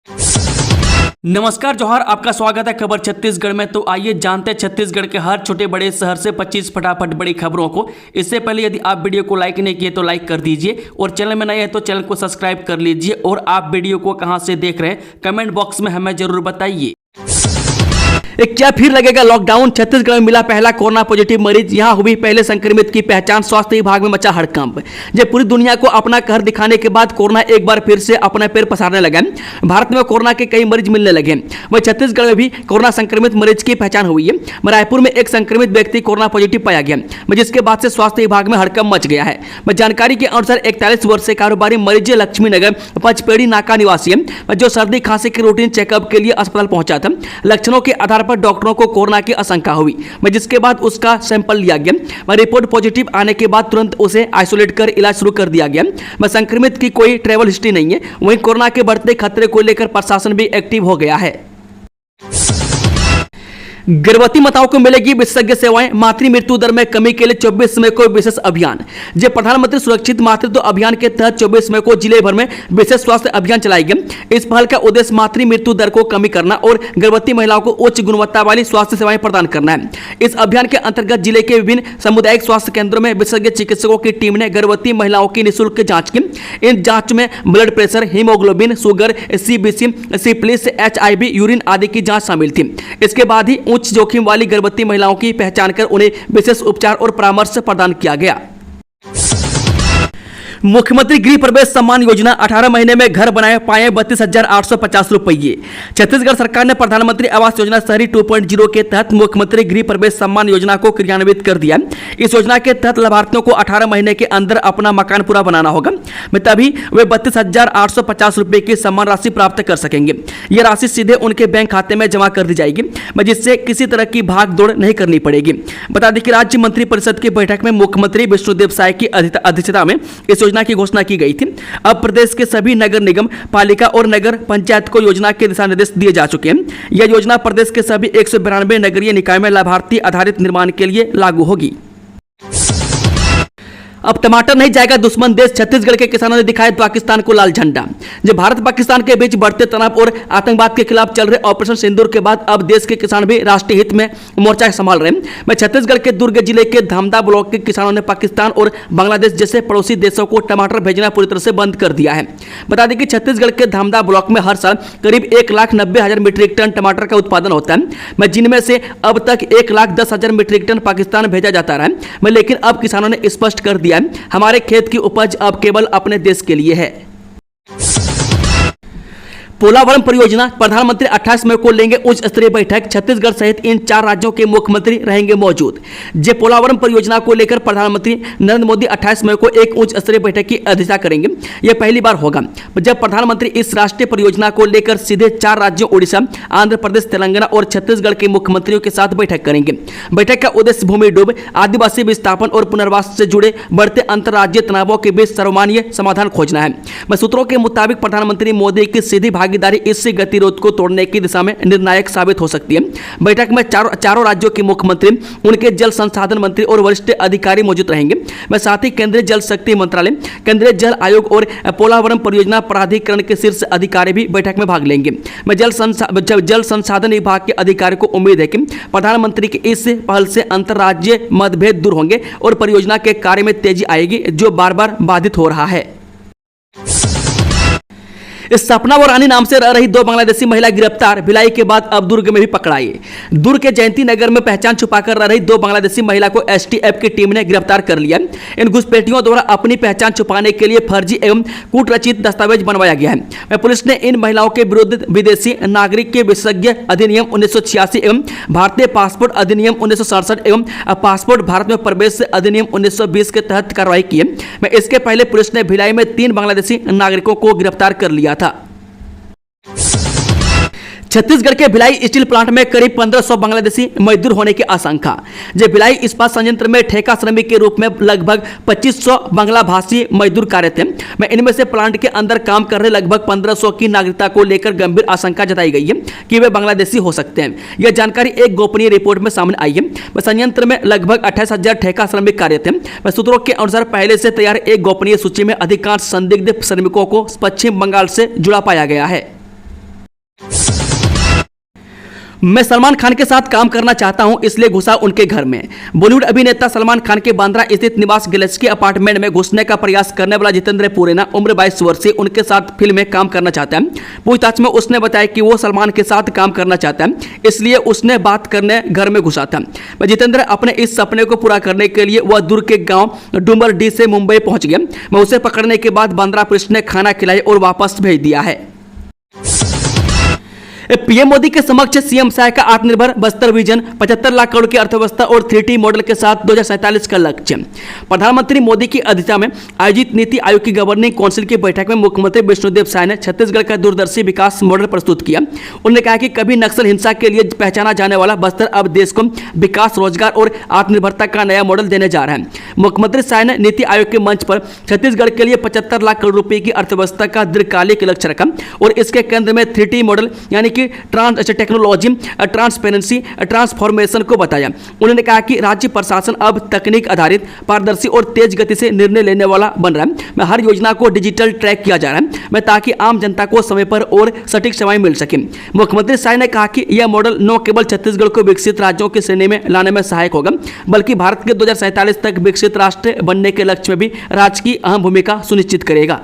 नमस्कार जोहार, आपका स्वागत है खबर छत्तीसगढ़ में। तो आइए जानते हैं छत्तीसगढ़ के हर छोटे बड़े शहर से 25 फटाफट बड़ी खबरों को। इससे पहले यदि आप वीडियो को लाइक नहीं किए तो लाइक कर दीजिए और चैनल में नए हैं तो चैनल को सब्सक्राइब कर लीजिए। और आप वीडियो को कहां से देख रहे हैं कमेंट बॉक्स में हमें जरूर बताइए। क्या फिर लगेगा लॉकडाउन? छत्तीसगढ़ में मिला पहला कोरोना पॉजिटिव मरीज, यहां हुई पहले संक्रमित की पहचान, स्वास्थ्य विभाग में मचा हड़कंप। जब पूरी दुनिया को अपना कहर दिखाने के बाद कोरोना एक बार फिर से अपने पैर पसारने लगे। भारत में कोरोना के कई मरीज मिलने लगे। वहीं छत्तीसगढ़ में भी कोरोना संक्रमित मरीज की पहचान हुई है। रायपुर में एक संक्रमित व्यक्ति कोरोना पॉजिटिव पाया गया, जिसके बाद से स्वास्थ्य विभाग में हड़कंप मच गया है। जानकारी के अनुसार 41 वर्षीय कारोबारी मरीज लक्ष्मी नगर पचपेड़ी नाका निवासी है, जो सर्दी खांसी के रूटीन चेकअप के लिए अस्पताल पहुंचा था। लक्षणों के आधार पर डॉक्टरों को कोरोना की आशंका हुई, जिसके बाद उसका सैंपल लिया गया। रिपोर्ट पॉजिटिव आने के बाद तुरंत उसे आइसोलेट कर इलाज शुरू कर दिया गया। संक्रमित की कोई ट्रैवल हिस्ट्री नहीं है। वहीं कोरोना के बढ़ते खतरे को लेकर प्रशासन भी एक्टिव हो गया है। गर्भवती माताओं को मिलेगी विशेषज्ञ सेवाएं, मातृ मृत्यु दर में कमी के लिए 24 मई को विशेष अभियान। जब प्रधानमंत्री सुरक्षित मातृत्व अभियान के तहत 24 मई को जिले भर में विशेष स्वास्थ्य अभियान चलाई गई। इस पहल का उद्देश्य मातृ मृत्यु दर को कमी करना और गर्भवती महिलाओं को उच्च गुणवत्ता वाली स्वास्थ्य सेवाएं प्रदान करना है। इस अभियान के अंतर्गत जिले के विभिन्न सामुदायिक स्वास्थ्य केंद्रों में विशेषज्ञ चिकित्सकों की टीम ने गर्भवती महिलाओं की निःशुल्क जांच की। इन जांच में blood pressure, haemoglobin, sugar, CBC, syphilis, HIV, urine आदि की जांच शामिल थी। इसके बाद ही उच्च जोखिम वाली गर्भवती महिलाओं की पहचान कर उन्हें विशेष उपचार और परामर्श प्रदान किया गया। मुख्यमंत्री गृह प्रवेश सम्मान योजना, 18 महीने में घर बनाए पाए 32,850 रुपये। छत्तीसगढ़ सरकार ने प्रधानमंत्री आवास योजना शहरी 2.0 के तहत मुख्यमंत्री गृह प्रवेश सम्मान योजना को क्रियान्वित कर दिया। इस योजना के तहत लाभार्थियों को 18 महीने के अंदर अपना मकान पूरा बनाना होगा, तभी वे 32,850 रुपये की सम्मान राशि प्राप्त कर सकेंगे। यह राशि सीधे उनके बैंक खाते में जमा कर दी जाएगी, जिससे किसी तरह की भाग दौड़ नहीं करनी पड़ेगी। बता दें कि राज्य मंत्रिपरिषद की बैठक में मुख्यमंत्री विष्णुदेव साय की अध्यक्षता में इस योजना की घोषणा की गई थी। अब प्रदेश के सभी नगर निगम, पालिका और नगर पंचायत को योजना के दिशा निर्देश दिए जा चुके हैं। यह योजना प्रदेश के सभी 192 नगरीय निकाय में लाभार्थी आधारित निर्माण के लिए लागू होगी। अब टमाटर नहीं जाएगा दुश्मन देश, छत्तीसगढ़ के किसानों ने दिखाया पाकिस्तान को लाल झंडा। जब भारत पाकिस्तान के बीच बढ़ते तनाव और आतंकवाद के खिलाफ चल रहे ऑपरेशन सिंदूर के बाद अब देश के किसान भी राष्ट्रीय हित में मोर्चा संभाल रहे हैं। छत्तीसगढ़ के दुर्ग जिले के धामदा ब्लॉक के किसानों ने पाकिस्तान और बांग्लादेश जैसे पड़ोसी देशों को टमाटर भेजना पूरी तरह से बंद कर दिया है। बता दें कि छत्तीसगढ़ के धामदा ब्लॉक में हर साल करीब 1,90,000 मीट्रिक टन टमाटर का उत्पादन होता है, जिनमें से अब तक 1,10,000 मीट्रिक टन पाकिस्तान भेजा जाता रहा है। लेकिन अब किसानों ने स्पष्ट कर दिया हमारे खेत की उपज अब केवल अपने देश के लिए है। पोलावरम परियोजना, प्रधानमंत्री 28 मई को लेंगे उच्च स्तरीय बैठक। छत्तीसगढ़ सहित इन 4 राज्यों के मुख्यमंत्री रहेंगे मौजूद। जब पोलावरम परियोजना को लेकर प्रधानमंत्री नरेंद्र मोदी 28 मई को एक उच्च स्तरीय बैठक की अध्यक्षता करेंगे। यह पहली बार होगा जब प्रधानमंत्री इस राष्ट्रीय परियोजना को लेकर सीधे 4 राज्यों उड़ीसा, आंध्र प्रदेश, तेलंगाना और छत्तीसगढ़ के मुख्यमंत्रियों के साथ बैठक करेंगे। बैठक का उद्देश्य भूमि डूब, आदिवासी विस्थापन और पुनर्वास से जुड़े बढ़ते अंतर्राज्यीय तनावों के बीच सर्वमान्य समाधान खोजना है। सूत्रों के मुताबिक प्रधानमंत्री मोदी की सीधी भागीदारी इस गतिरोध को तोड़ने की दिशा में निर्णायक साबित हो सकती है। बैठक में चारों राज्यों के मुख्यमंत्री, उनके जल संसाधन मंत्री और वरिष्ठ अधिकारी मौजूद रहेंगे। साथ ही केंद्रीय जल शक्ति मंत्रालय, केंद्रीय जल आयोग और पोलावरम परियोजना प्राधिकरण के शीर्ष अधिकारी भी बैठक में भाग लेंगे। जल संसाधन विभाग के अधिकारी को उम्मीद है कि प्रधानमंत्री की इस पहल से अंतर्राज्यीय मतभेद दूर होंगे और परियोजना के कार्य में तेजी आएगी, जो बार बार बाधित हो रहा है। इस सपना व रानी नाम से रह रही 2 बांग्लादेशी महिला गिरफ्तार, भिलाई के बाद अब दुर्ग में भी पकड़ाई। दुर्ग के जयंती नगर में पहचान छुपाकर रह रही 2 बांग्लादेशी महिला को STF की टीम ने गिरफ्तार कर लिया। इन घुसपैठियों द्वारा अपनी पहचान छुपाने के लिए फर्जी एवं कूटरचित दस्तावेज बनवाया गया है। पुलिस ने इन महिलाओं के विरुद्ध विदेशी नागरिक के विशेषज्ञ अधिनियम 1986 एवं भारतीय पासपोर्ट अधिनियम 1967 एवं पासपोर्ट भारत में प्रवेश अधिनियम 1920 के तहत कार्रवाई की है। इसके पहले पुलिस ने भिलाई में 3 बांग्लादेशी नागरिकों को गिरफ्तार कर लिया था। छत्तीसगढ़ के भिलाई स्टील प्लांट में करीब 1500 बांग्लादेशी मजदूर होने की आशंका। जब भिलाई इस्पात संयंत्र में ठेका श्रमिक के रूप में लगभग 2500 बांग्ला भाषी मजदूर कार्य थे। इनमें से प्लांट के अंदर काम कर रहे लगभग 1500 की नागरिकता को लेकर गंभीर आशंका जताई गई है कि वे बांग्लादेशी हो सकते हैं। यह जानकारी एक गोपनीय रिपोर्ट में सामने आई है। संयंत्र में लगभग 28,000 ठेका श्रमिक कार्य थे। सूत्रों के अनुसार पहले से तैयार एक गोपनीय सूची में अधिकांश संदिग्ध श्रमिकों को पश्चिम बंगाल से जुड़ा पाया गया है। मैं सलमान खान के साथ काम करना चाहता हूं, इसलिए घुसा उनके घर में। बॉलीवुड अभिनेता सलमान खान के बांद्रा स्थित निवास गैलेक्सी अपार्टमेंट में घुसने का प्रयास करने वाला जितेंद्र पुरेना उम्र 22 वर्ष से उनके साथ फिल्म में काम करना चाहता है। पूछताछ में उसने बताया कि वो सलमान के साथ काम करना चाहता है, इसलिए उसने बात करने घर में घुसा था। जितेंद्र अपने इस सपने को पूरा करने के लिए वह दूर के गांव डुमरडी से मुंबई पहुंच गया। मैं उसे पकड़ने के बाद बांद्रा पुलिस ने खाना खिलाई और वापस भेज दिया है। पीएम मोदी के समक्ष सीएम साय का आत्मनिर्भर बस्तर विजन 75 लाख करोड़ की अर्थव्यवस्था और 3T मॉडल के साथ 2047 का लक्ष्य। प्रधानमंत्री मोदी की अध्यक्षता में आयोजित नीति आयोग की गवर्निंग काउंसिल की बैठक में मुख्यमंत्री विष्णुदेव साय ने छत्तीसगढ़ का दूरदर्शी विकास मॉडल प्रस्तुत किया। उन्होंने कहा कि कभी नक्सल हिंसा के लिए पहचाना जाने वाला बस्तर अब देश को विकास, रोजगार और आत्मनिर्भरता का नया मॉडल देने जा रहा है। मुख्यमंत्री साय ने नीति आयोग के मंच पर छत्तीसगढ़ के लिए 75 लाख करोड़ रुपए की अर्थव्यवस्था का दीर्घकालिक लक्ष्य रखा और इसके केंद्र में 3T मॉडल यानी कि टेक्नोलॉजी, ट्रांसपेरेंसी, ट्रांसफॉर्मेशन को बताया। उन्होंने कहा कि राज्य प्रशासन अब तकनीक आधारित, पारदर्शी और तेज गति से निर्णय लेने वाला बन रहा है। मैं हर योजना को डिजिटल ट्रैक किया जा रहा है मैं ताकि आम जनता को समय पर और सटीक सेवाएं मिल सके। मुख्यमंत्री साय ने कहा कि यह मॉडल न केवल छत्तीसगढ़ को विकसित राज्यों की श्रेणी में लाने में सहायक होगा, बल्कि भारत के 2047 तक विकसित राष्ट्र बनने के लक्ष्य में भी राज्य की अहम भूमिका सुनिश्चित करेगा।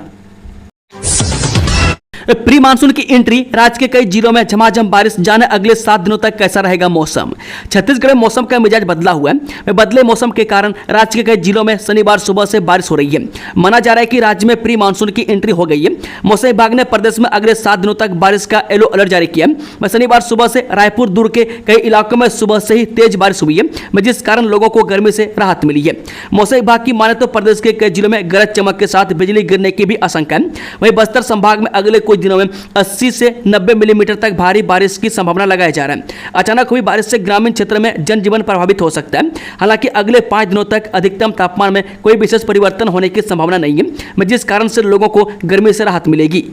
प्री मानसून की एंट्री, राज्य के कई जिलों में झमाझम बारिश, जाने अगले 7 दिनों तक कैसा रहेगा मौसम। छत्तीसगढ़ में मौसम का मिजाज बदला हुआ है। बदले मौसम के कारण राज्य के कई जिलों में शनिवार सुबह से बारिश हो रही है। माना जा रहा है कि राज्य में प्री मानसून की एंट्री हो गई है। मौसम विभाग ने प्रदेश में अगले 7 दिनों तक बारिश का येलो अलर्ट जारी किया है। शनिवार सुबह से रायपुर दूर के कई इलाकों में सुबह से ही तेज बारिश हुई है, जिस कारण लोगों को गर्मी से राहत मिली है। मौसम विभाग की माने तो प्रदेश के कई जिलों में गरज चमक के साथ बिजली गिरने की भी आशंका है। वहीं बस्तर संभाग में अगले कुछ दिनों में 80 से 90 मिलीमीटर तक भारी बारिश की संभावना लगाया जा रहा है। अचानक हुई बारिश से ग्रामीण क्षेत्र में जनजीवन प्रभावित हो सकता है। हालांकि अगले 5 दिनों तक अधिकतम तापमान में कोई विशेष परिवर्तन होने की संभावना नहीं है, जिस कारण से लोगों को गर्मी से राहत मिलेगी।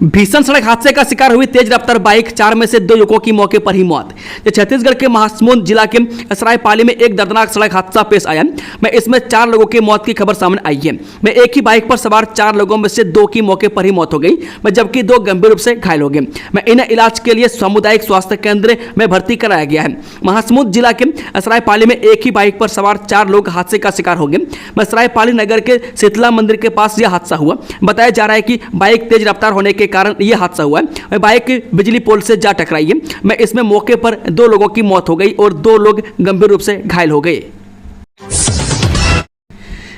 भीषण सड़क हादसे का शिकार हुई तेज रफ्तार बाइक, 4 में से 2 युवकों की मौके पर ही मौत। छत्तीसगढ़ के महासमुंद जिला के सरायपाली में एक दर्दनाक सड़क हादसा पेश आया। मैं इसमें 4 लोगों की मौत की खबर सामने आई है। मैं एक ही बाइक पर सवार 4 लोगों में से 2 की मौके पर ही मौत हो गई, जबकि 2 गंभीर रूप से घायल हो गए। मैं इन्हें इलाज के लिए सामुदायिक स्वास्थ्य केंद्र में भर्ती कराया गया है। महासमुंद जिला के सरायपाली में एक ही बाइक पर सवार 4 लोग हादसे का शिकार हो गए। मैं सरायपाली नगर के शीतला मंदिर के पास यह हादसा हुआ। बताया जा रहा है कि बाइक तेज रफ्तार होने के कारण यह हादसा हुआ है। बाइक बिजली पोल से जा टकराई है। मैं इसमें मौके पर 2 लोगों की मौत हो गई और 2 लोग गंभीर रूप से घायल हो गए।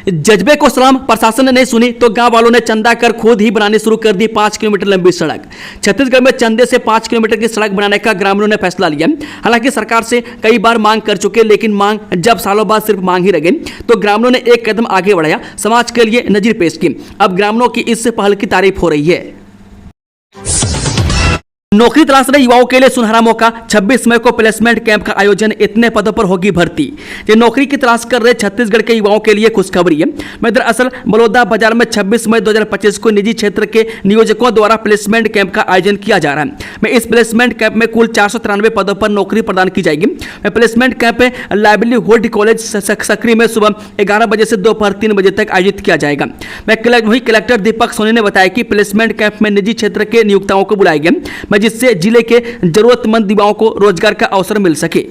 जज्बे को सलाम, प्रशासन ने नहीं सुनी तो गांव वालों ने चंदा कर खुद ही बनानी शुरू कर दी 5 किलोमीटर लंबी सड़क। छत्तीसगढ़ में चंदे से 5 किलोमीटर की सड़क बनाने का ग्रामीणों ने फैसला लिया। हालांकि सरकार से कई बार मांग कर चुके, लेकिन मांग जब सालों बाद सिर्फ मांग ही रह गई, तो ग्रामीणों ने एक कदम आगे बढ़ाया, समाज के लिए नजीर पेश की। अब ग्रामीणों की इस पहल की तारीफ हो रही है। नौकरी तलाश रहे युवाओं के लिए सुनहरा मौका, 26 मई को प्लेसमेंट कैंप का आयोजन, इतने पदों पर होगी भर्ती। ये नौकरी की तलाश कर रहे छत्तीसगढ़ के युवाओं के लिए खुशखबरी है। मैं दरअसल बलौदा बाजार में 26 मई 2025 को निजी क्षेत्र के नियोजकों द्वारा प्लेसमेंट कैंप का आयोजन किया जा रहा है। मैं इस प्लेसमेंट कैंप में कुल 493 पदों पर नौकरी प्रदान की जाएगी। मैं placement camp livelihood college Sakri में सुबह 11 बजे से दोपहर 3 बजे तक आयोजित किया जाएगा। वही कलेक्टर दीपक सोनी ने बताया कि प्लेसमेंट कैंप में निजी क्षेत्र के नियोक्ताओं को बुलाया गया, जिससे जिले के जरूरतमंद युवाओं को रोजगार का अवसर मिल सके।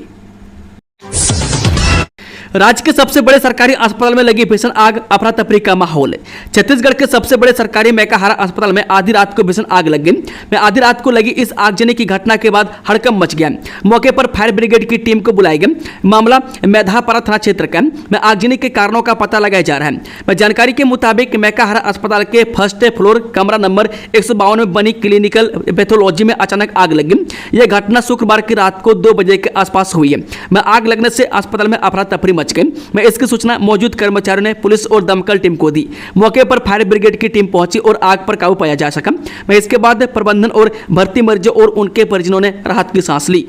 राज्य के सबसे बड़े सरकारी अस्पताल में लगी भीषण आग, अफरा तफरी का माहौल। छत्तीसगढ़ के सबसे बड़े सरकारी मेकाहारा अस्पताल में आधी रात को भीषण आग लग गई। आधी रात को लगी इस आगजनी की घटना के बाद हड़कंप मच गया। मौके पर फायर ब्रिगेड की टीम को बुलाया गया। मामला मैधापारा थाना क्षेत्र का है। आगजनी के कारणों का पता लगाया जा रहा है। जानकारी के मुताबिक मेकाहारा अस्पताल के फर्स्ट फ्लोर कमरा नंबर 152 में बनी क्लिनिकल पैथोलॉजी में अचानक आग लग गई। यह घटना शुक्रवार की रात को 2 बजे के आसपास हुई है। आग लगने से अस्पताल में अफरा तफरी मैं इसकी सूचना मौजूद कर्मचारियों ने पुलिस और दमकल टीम को दी। मौके पर फायर ब्रिगेड की टीम पहुंची और आग पर काबू पाया जा सका। इसके बाद प्रबंधन और भर्ती मरीजों और उनके परिजनों ने राहत की सांस ली।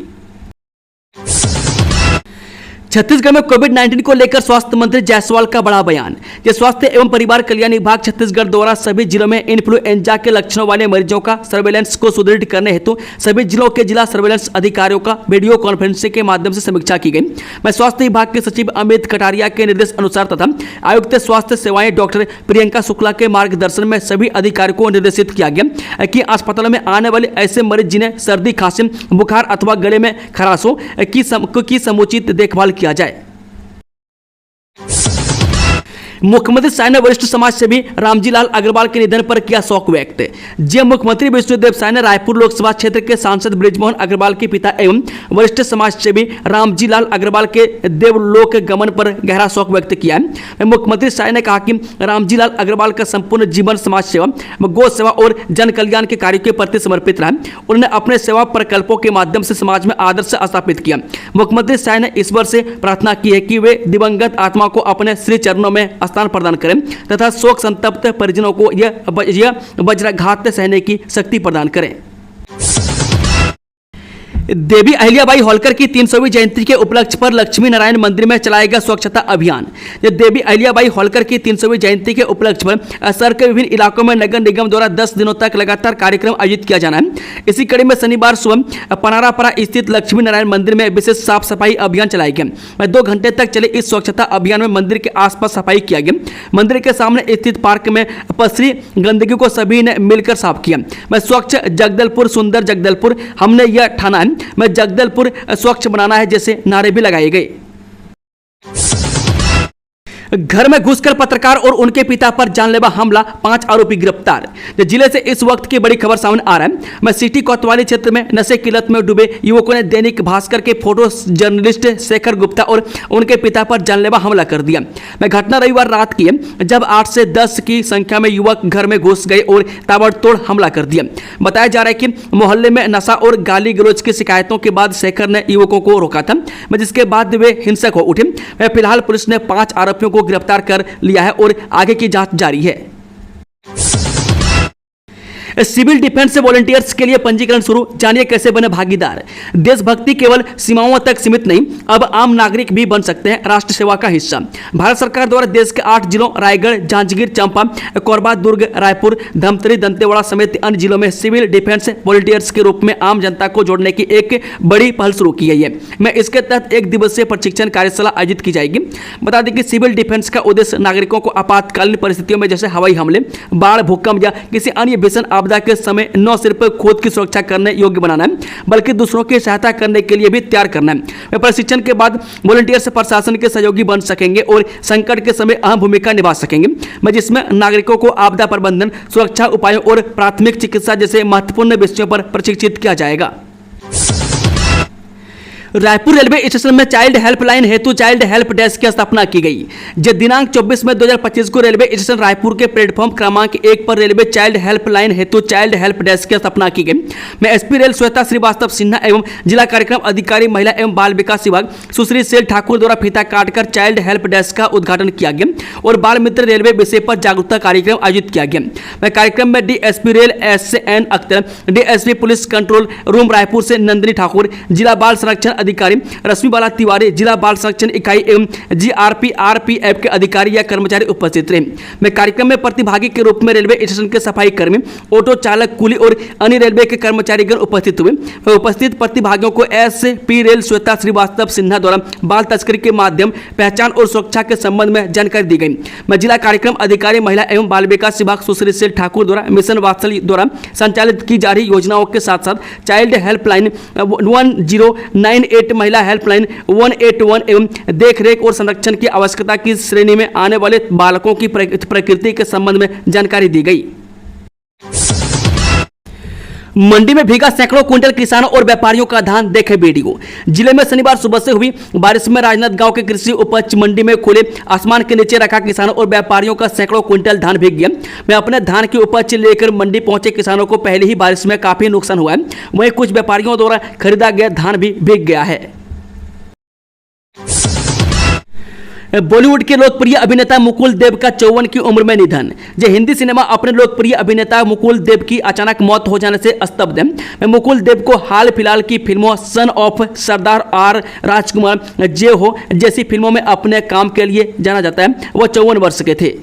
छत्तीसगढ़ में कोविड-19 को लेकर स्वास्थ्य मंत्री जायसवाल का बड़ा बयान। ये स्वास्थ्य एवं परिवार कल्याण विभाग छत्तीसगढ़ द्वारा सभी जिलों में इन्फ्लुएंजा के लक्षणों वाले मरीजों का सर्वेलेंस को सुदृढ़ करने हेतु सभी जिलों के जिला सर्वेलेंस अधिकारियों का वीडियो कॉन्फ्रेंसिंग के माध्यम से समीक्षा की गई। मैं स्वास्थ्य विभाग के सचिव अमित कटारिया के निर्देश अनुसार तथा आयुक्त स्वास्थ्य सेवाएं डॉक्टर प्रियंका शुक्ला के मार्गदर्शन में सभी अधिकारियों को निर्देशित किया गया कि अस्पतालों में आने वाले ऐसे मरीज जिन्हें सर्दी, खांसी, बुखार अथवा गले में खराश हो की समुचित देखभाल किया जाए। मुख्यमंत्री साय ने वरिष्ठ समाज सेवी रामजी लाल अग्रवाल के निधन पर किया शोक व्यक्त। जब मुख्यमंत्री विष्णुदेव साय ने रायपुर लोकसभा क्षेत्र के सांसद बृजमोहन अग्रवाल के पिता एवं वरिष्ठ समाज सेवी रामजी लाल अग्रवाल के देवलोक गमन पर गहरा शोक व्यक्त किया है। मुख्यमंत्री साय ने कहा कि रामजी लाल अग्रवाल का संपूर्ण जीवन समाज सेवा, गौ सेवा और जन कल्याण के कार्यों के प्रति समर्पित रहा। उन्होंने अपने सेवा प्रकल्पों के माध्यम से समाज में आदर्श स्थापित किया। मुख्यमंत्री साय ने ईश्वर से प्रार्थना की है कि वे दिवंगत आत्मा को अपने श्री चरणों में स्थान प्रदान करें तथा शोक संतप्त परिजनों को यह वज्राघात सहने की शक्ति प्रदान करें। देवी अहिल्याबाई होलकर की 300वीं जयंती के उपलक्ष्य पर लक्ष्मी नारायण मंदिर में चलाएगा स्वच्छता अभियान। देवी अहिल्याबाई होलकर की 300वीं जयंती के उपलक्ष्य पर शहर के विभिन्न इलाकों में नगर निगम द्वारा 10 दिनों तक लगातार कार्यक्रम आयोजित किया जाना है। इसी कड़ी में शनिवार सुबह पनारापरा स्थित लक्ष्मी नारायण मंदिर में विशेष साफ सफाई अभियान चलाया गया। 2 घंटे तक चले इस स्वच्छता अभियान में मंदिर के आसपास सफाई किया गया। मंदिर के सामने स्थित पार्क में पसरी गंदगी को सभी ने मिलकर साफ किया। मैं स्वच्छ जगदलपुर, सुंदर जगदलपुर, हमने यह ठाना है मैं जगदलपुर स्वच्छ बनाना है जैसे नारे भी लगाए गए। घर में घुसकर पत्रकार और उनके पिता पर जानलेवा हमला, 5 आरोपी गिरफ्तार। जिले से इस वक्त की बड़ी खबर सामने आ रहा है। मैं सिटी कोतवाली क्षेत्र में नशे की लत में डूबे युवकों ने दैनिक भास्कर के फोटो जर्नलिस्ट शेखर गुप्ता और उनके पिता पर जानलेवा हमला कर दिया। मैं घटना रविवार रात की है जब 8 से 10 की संख्या में युवक घर में घुस गए और ताबड़तोड़ हमला कर दिया। बताया जा रहा है कि मोहल्ले में नशा और गाली गलौज की शिकायतों के बाद शेखर ने युवकों को रोका था, जिसके बाद वे हिंसक हो उठे। फिलहाल पुलिस ने 5 आरोपियों को गिरफ्तार कर लिया है और आगे की जांच जारी है। सिविल डिफेंस वॉलंटियर्स के लिए पंजीकरण शुरू, जानिए कैसे बने भागीदार। देशभक्ति केवल सीमाओं तक सीमित नहीं, अब आम नागरिक भी बन सकते हैं राष्ट्र सेवा का हिस्सा। भारत सरकार द्वारा देश के 8 जिलों रायगढ़, जांजगीर, चंपा, कोरबा, दुर्ग, रायपुर, धमतरी, दंतेवाड़ा समेत अन्य जिलों में सिविल डिफेंस वॉलंटियर्स के रूप में आम जनता को जोड़ने की एक बड़ी पहल शुरू की गई है। मैं इसके तहत 1 दिवसीय प्रशिक्षण कार्यशाला आयोजित की जाएगी। बता दें कि सिविल डिफेंस का उद्देश्य नागरिकों को आपातकालीन परिस्थितियों में जैसे हवाई हमले, बाढ़, भूकंप या किसी अन्य भीषण आपदा के समय न सिर्फ खुद की सुरक्षा करने योग्य बनाना है, बल्कि दूसरों की सहायता करने के लिए भी तैयार करना है। प्रशिक्षण के बाद वॉलंटियर्स प्रशासन के सहयोगी बन सकेंगे और संकट के समय अहम भूमिका निभा सकेंगे, जिसमें नागरिकों को आपदा प्रबंधन, सुरक्षा उपायों और प्राथमिक चिकित्सा जैसे महत्वपूर्ण विषयों पर प्रशिक्षित किया जाएगा। रायपुर रेलवे स्टेशन में चाइल्ड हेल्पलाइन हेतु चाइल्ड हेल्प डेस्क की स्थापना की गई। दिनांक 24 मई 2025 को रेलवे स्टेशन रायपुर के प्लेटफॉर्म क्रमांक 1 पर रेलवे चाइल्ड हेल्पलाइन हेतु चाइल्ड हेल्प डेस्क की स्थापना की गई। मैं एसपी रेल श्वेता श्रीवास्तव सिन्हा एवं जिला कार्यक्रम अधिकारी महिला एवं बाल विकास विभाग सुश्री सेल ठाकुर द्वारा फीता काटकर चाइल्ड हेल्प डेस्क का उद्घाटन किया गया और बाल मित्र रेलवे विषय पर जागरूकता कार्यक्रम आयोजित किया गया। मैं कार्यक्रम में DSP rail SN Akhtar, DSP police control room Raipur से नंदिनी ठाकुर, जिला बाल संरक्षण अधिकारी रश्मिबाला तिवारी, जिला बाल संरक्षण इकाई एवं GRPRPF के अधिकारी या कर्मचारी उपस्थित रहे। मैं कार्यक्रम में प्रतिभागी के रूप में रेलवे स्टेशन के सफाई कर्मी, ऑटो चालक, कुली और अन्य रेलवे के कर्मचारीगण उपस्थित हुए। उपस्थित प्रतिभागियों को SP रेल श्वेता श्रीवास्तव सिन्हा द्वारा बाल तस्करी के माध्यम, पहचान और सुरक्षा के संबंध में जानकारी दी गई। मैं जिला कार्यक्रम अधिकारी महिला एवं बाल विकास विभाग सुश्री सेल ठाकुर द्वारा मिशन वात्सल्य द्वारा संचालित की जा रही योजनाओं के साथ साथ चाइल्ड हेल्पलाइन 1098, महिला हेल्पलाइन 181 एवं देखरेख और संरक्षण की आवश्यकता की श्रेणी में आने वाले बालकों की प्रकृति के संबंध में जानकारी दी गई। मंडी में भीगा सैकड़ों क्विंटल किसानों और व्यापारियों का धान, देखे वीडियो। जिले में शनिवार सुबह से हुई बारिश में राजनांद गांव के कृषि उपज मंडी में खुले आसमान के नीचे रखा किसानों और व्यापारियों का सैकड़ों क्विंटल धान भीग गया। मैं अपने धान की उपज लेकर मंडी पहुंचे किसानों को पहले ही बारिश में काफी नुकसान हुआ है, वहीं कुछ व्यापारियों द्वारा खरीदा गया धान भी भीग गया है। बॉलीवुड के लोकप्रिय अभिनेता मुकुल देव का 54 की उम्र में निधन। जो हिंदी सिनेमा अपने लोकप्रिय अभिनेता मुकुल देव की अचानक मौत हो जाने से स्तब्ध है। मुकुल देव को हाल फिलहाल की फिल्मों सन ऑफ सरदार आर राजकुमार, जे हो जैसी फिल्मों में अपने काम के लिए जाना जाता है। वो 54 वर्ष के थे।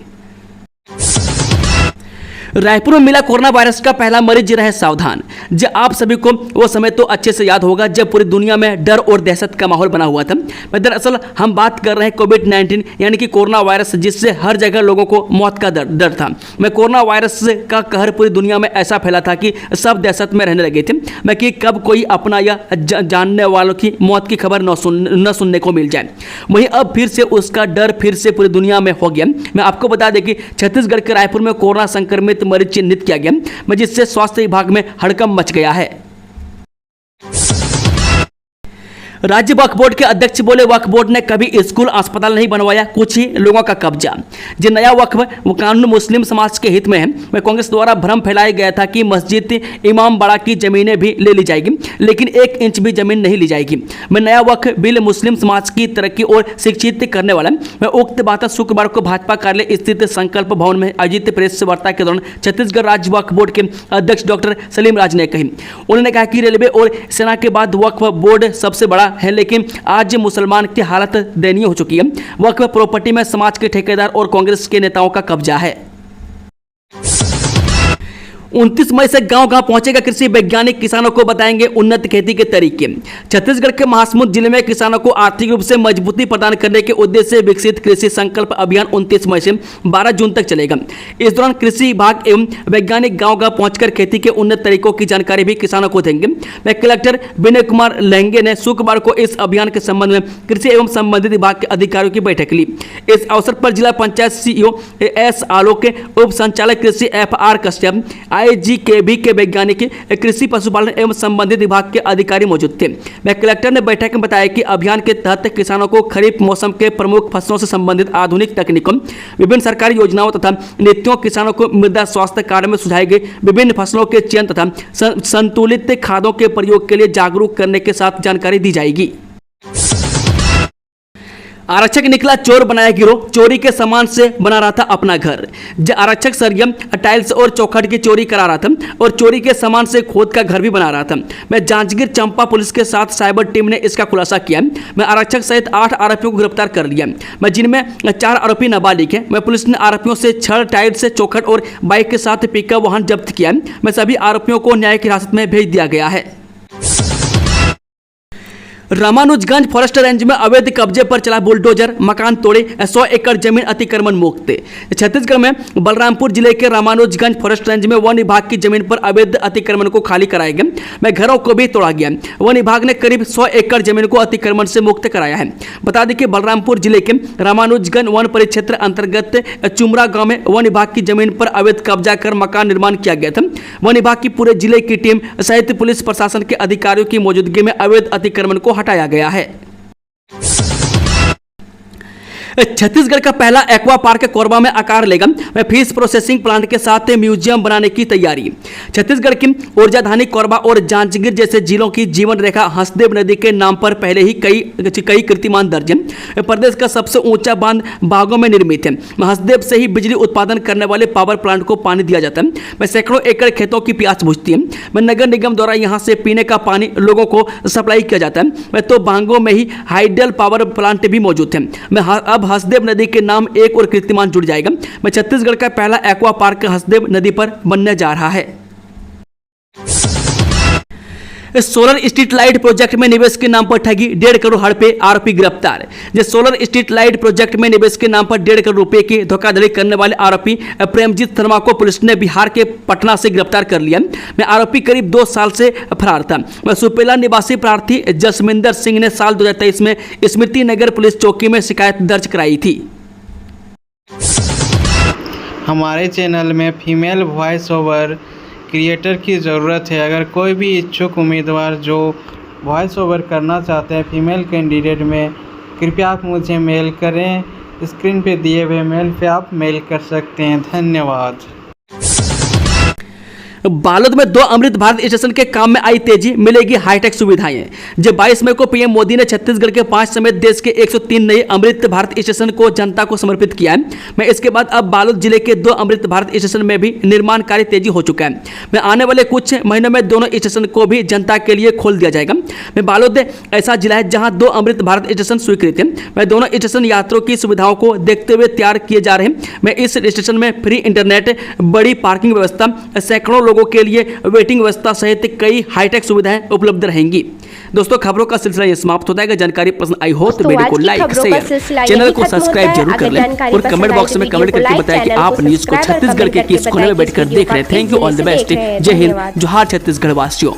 रायपुर में मिला कोरोना वायरस का पहला मरीज, रहे सावधान। जब आप सभी को वो समय तो अच्छे से याद होगा जब पूरी दुनिया में डर और दहशत का माहौल बना हुआ था। दरअसल हम बात कर रहे हैं कोविड-19 यानी कि कोरोना वायरस, जिससे हर जगह लोगों को मौत का डर था। कोरोना वायरस का कहर पूरी दुनिया में ऐसा फैला था कि सब दहशत में रहने लगे थे कि कब कोई अपना या जानने वालों की मौत की खबर न सुनने को मिल जाए। वहीं अब फिर से उसका डर फिर से पूरी दुनिया में हो गया। मैं आपको बता दें कि छत्तीसगढ़ के रायपुर में कोरोना संक्रमित मरीज चिन्हित किया गया, जिससे स्वास्थ्य विभाग में हड़कंप मच गया है। राज्य वक्फ बोर्ड के अध्यक्ष बोले, वक्फ बोर्ड ने कभी स्कूल अस्पताल नहीं बनवाया, कुछ ही लोगों का कब्जा। जो नया वक्फ कानून मुस्लिम समाज के हित में है। कांग्रेस द्वारा भ्रम फैलाया गया था कि मस्जिद इमाम बाड़ा की जमीनें भी ले ली जाएगी, लेकिन 1 इंच भी जमीन नहीं ली जाएगी। नया वक्फ बिल मुस्लिम समाज की तरक्की और शिक्षित करने वाला है। उक्त बात शुक्रवार को भाजपा कार्यालय स्थित संकल्प भवन में आयोजित प्रेस वार्ता के दौरान छत्तीसगढ़ राज्य वक्फ बोर्ड के अध्यक्ष डॉक्टर सलीम राज ने कही। उन्होंने कहा कि रेलवे और सेना के बाद वक्फ बोर्ड सबसे बड़ा है, लेकिन आज मुसलमान की हालत दयनीय हो चुकी है। वक्फ प्रॉपर्टी में समाज के ठेकेदार और कांग्रेस के नेताओं का कब्जा है। 29 मई से गांव-गांव पहुंचेगा कृषि वैज्ञानिक, किसानों को बताएंगे उन्नत खेती के तरीके। छत्तीसगढ़ के महासमुंद जिले में किसानों को आर्थिक रूप से मजबूती प्रदान करने के उद्देश्य से विकसित कृषि संकल्प अभियान 29 मई से 12 जून तक चलेगा। इस दौरान कृषि विभाग एवं वैज्ञानिक गांव-गांव पहुंचकर खेती के उन्नत तरीकों की जानकारी भी किसानों को देंगे। कलेक्टर विनय कुमार लहंगे ने शुक्रवार को इस अभियान के संबंध में कृषि एवं संबंधित विभाग के अधिकारियों की बैठक ली। इस अवसर पर जिला पंचायत सीईओ एस आलोक, उप संचालक कृषि FR कश्यप, IGKB के वैज्ञानिक, कृषि पशुपालन एवं संबंधित विभाग के अधिकारी मौजूद थे। कलेक्टर ने बैठक में बताया कि अभियान के तहत किसानों को खरीफ मौसम के प्रमुख फसलों से संबंधित आधुनिक तकनीकों, विभिन्न सरकारी योजनाओं तथा नीतियों, किसानों को मृदा स्वास्थ्य कार्ड में सुझाए गए विभिन्न फसलों के चयन तथा संतुलित खादों के प्रयोग के लिए जागरूक करने के साथ जानकारी दी जाएगी। आरक्षक निकला चोर, बनाया गिरोह, चोरी के सामान से बना रहा था अपना घर। आरक्षक सरगम टाइल्स और चौखट की चोरी करा रहा था और चोरी के सामान से खुद का घर भी बना रहा था। जांजगीर चंपा पुलिस के साथ साइबर टीम ने इसका खुलासा किया। आरक्षक सहित 8 आरोपियों को गिरफ्तार कर लिया, जिनमें 4 आरोपी नाबालिग हैं। पुलिस ने आरोपियों से छड़, टाइल्स, चौखट और बाइक के साथ पिकअप वाहन जब्त किया। सभी आरोपियों को न्यायिक हिरासत में भेज दिया गया है। रामानुजगंज फॉरेस्ट रेंज में अवैध कब्जे पर चला बुलडोजर, मकान तोड़े, 100 एकड़ जमीन अतिक्रमण मुक्त। छत्तीसगढ़ में बलरामपुर जिले के रामानुजगंज फॉरेस्ट रेंज में वन विभाग की जमीन पर अवैध अतिक्रमण को खाली कराया गया। घरों को भी तोड़ा गया। वन विभाग ने करीब 100 एकड़ जमीन को अतिक्रमण से मुक्त कराया है। बता दें कि बलरामपुर जिले के रामानुजगंज वन परिक्षेत्र अंतर्गत चुमरा गाँव में वन विभाग की जमीन पर अवैध कब्जा कर मकान निर्माण किया गया था। वन विभाग की पूरे जिले की टीम सहित पुलिस प्रशासन के अधिकारियों की मौजूदगी में अवैध अतिक्रमण को हटाया गया है। छत्तीसगढ़ का पहला एक्वा पार्क कोरबा में आकार लेगा। फिश प्रोसेसिंग प्लांट के साथ म्यूजियम बनाने की तैयारी। छत्तीसगढ़ की ऊर्जाधानी कोरबा और जांजगीर जैसे जिलों की जीवन रेखा हंसदेव नदी के नाम पर पहले ही कई कीर्तिमान दर्ज हैं। प्रदेश का सबसे ऊंचा बांध बागों में निर्मित है। हंसदेव से ही बिजली उत्पादन करने वाले पावर प्लांट को पानी दिया जाता है। सैकड़ों एकड़ खेतों की प्यास बुझती है। नगर निगम द्वारा यहाँ से पीने का पानी लोगों को सप्लाई किया जाता है। तो बांगों में ही हाइडल पावर प्लांट भी मौजूद है। अब हंसदेव नदी के नाम एक और कीर्तिमान जुड़ जाएगा। छत्तीसगढ़ का पहला एक्वा पार्क हंसदेव नदी पर बनने जा रहा है। सोलर स्ट्रीट लाइट प्रोजेक्ट में निवेश के नाम पर ठगी, 1.5 करोड़ हड़पे, आरोपी गिरफ्तार। सोलर स्ट्रीट लाइट प्रोजेक्ट में निवेश के नाम पर 1.5 करोड़ रुपए की धोखाधड़ी करने वाले आरोपी प्रेमजीत शर्मा को पुलिस ने बिहार के पटना से गिरफ्तार कर लिया। आरोपी करीब 2 साल से फरार था। सुपेला निवासी प्रार्थी जसमिंदर सिंह ने साल 2023 में स्मृति नगर पुलिस चौकी में शिकायत दर्ज कराई थी। हमारे चैनल में फीमेल वॉइस ओवर क्रिएटर की ज़रूरत है। अगर कोई भी इच्छुक उम्मीदवार जो वॉइस ओवर करना चाहते हैं फीमेल कैंडिडेट में, कृपया आप मुझे मेल करें। स्क्रीन पे दिए हुए मेल पे आप मेल कर सकते हैं। धन्यवाद। बालोद में 2 अमृत भारत स्टेशन के काम में आई तेजी, मिलेगी हाईटेक सुविधाएं। जब 22 मई को पीएम मोदी ने छत्तीसगढ़ के 5 समेत देश के 103 नए अमृत भारत स्टेशन को जनता को समर्पित किया है। मैं इसके बाद अब बालोद जिले के 2 अमृत भारत स्टेशन में भी निर्माण कार्य तेजी हो चुका है। मैं आने वाले कुछ महीनों में दोनों स्टेशन को भी जनता के लिए खोल दिया जाएगा। मैं बालोद ऐसा जिला है जहां 2 अमृत भारत स्टेशन स्वीकृत है। मैं दोनों स्टेशन यात्रियों की सुविधाओं को देखते हुए तैयार किए जा रहे हैं। मैं इस स्टेशन में फ्री इंटरनेट, बड़ी पार्किंग व्यवस्था, सैकड़ों लोगों के लिए वेटिंग व्यवस्था सहित कई हाईटेक सुविधाएं उपलब्ध रहेंगी। दोस्तों, खबरों का सिलसिला ये समाप्त होता है। अगर जानकारी पसंद आई हो तो वीडियो को लाइक, शेयर, चैनल को सब्सक्राइब जरूर कर लें और कमेंट बॉक्स में कमेंट करके बताएं कि आप न्यूज को छत्तीसगढ़ के किस कोने में बैठकर देख रहे हैं। Thank you, all the best. जय हिंद, जोहार छत्तीसगढ़ वासियों।